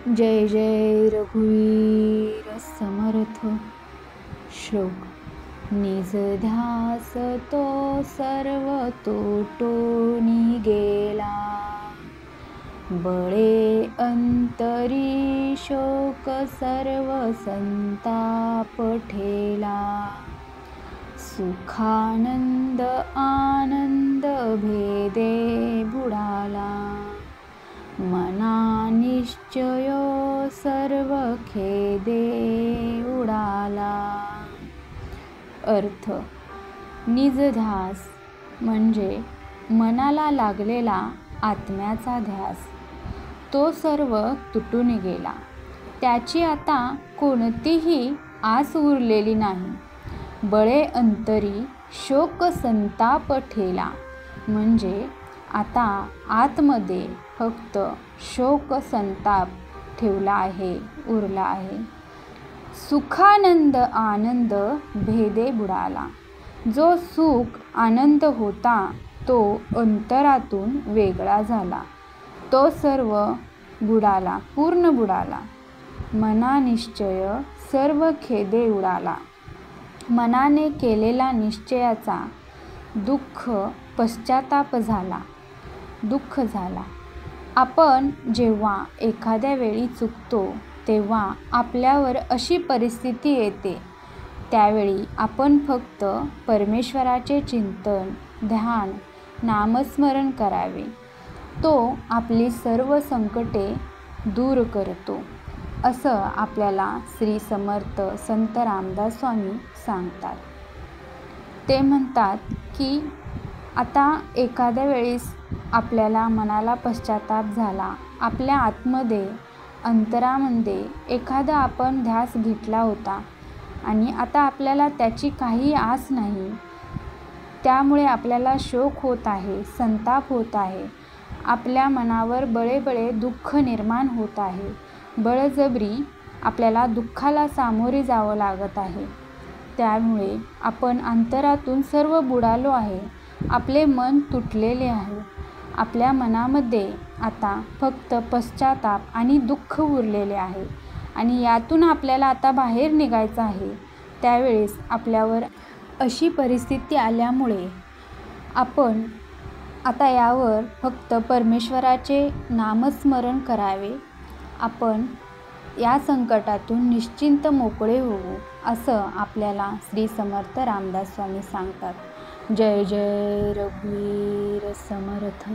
जय जय रघुवीर समर्थ। श्लोक। निज ध्यास तो सर्व तोटोनी गेला, बळे अंतरी शोक सर्व संताप ठेला। सुखानंद आनंद भेदे बुडाला, मना निश्चयो सर्व खेदे उडाला। अर्थ। निज ध्यास म्हणजे मनाला लागलेला आत्म्याचा ध्यास, तो सर्व तुटून गेला, त्याची आता कोणतीही आस उरलेली नाही। बळे अंतरी शोक संताप ठेला म्हणजे आता आतमध्ये फक्त शोक संताप ठेवला आहे, उरला आहे। सुखानंद आनंद भेदे बुडाला, जो सुख आनंद होता तो अंतरातून वेगळा झाला, तो सर्व बुडाला, पूर्ण बुडाला। मना निश्चय सर्व खेदे उडाला, मनाने केलेला निश्चयाचा दुःख पश्चाताप झाला, दुःख झाला। आपण जेव्हा एखाद्या वेळी चुकतो तेव्हा आपल्यावर अशी परिस्थिती येते, त्यावेळी आपण फक्त परमेश्वराचे चिंतन, ध्यान, नामस्मरण करावे, तो आपली सर्व संकटे दूर करतो, असं आपल्याला श्री समर्थ संत रामदास स्वामी सांगतात। ते म्हणतात की आता एखाद्या वेळेस आपल्याला मनाला पश्चाताप झाला, आपल्या आतमध्ये अंतरामध्ये एखादा आपण ध्यास घेतला होता आणि आता आपल्याला त्याची काही आस नाही, त्यामुळे आपल्याला शोक होत आहे, संताप होत आहे, आपल्या मनावर बळे दुःख निर्माण होत आहे, बळजबरी आपल्याला दुःखाला सामोरे जावं लागत आहे। त्यामुळे आपण अंतरातून सर्व बुडालो आहे, आपले मन तुटलेले आहे, आपल्या मनामध्ये आता फक्त पश्चाताप आणि दुःख उरलेले आहे आणि यातून आपल्याला आता बाहेर निघायचं आहे। त्यावेळेस आपल्यावर अशी परिस्थिती आल्यामुळे आपण आता यावर फक्त परमेश्वराचे नामस्मरण करावे, आपण या संकटातून निश्चिंत मोकळे होऊ, असं आपल्याला श्री समर्थ रामदास स्वामी सांगतात। जय जय रघुवीर समर्थ।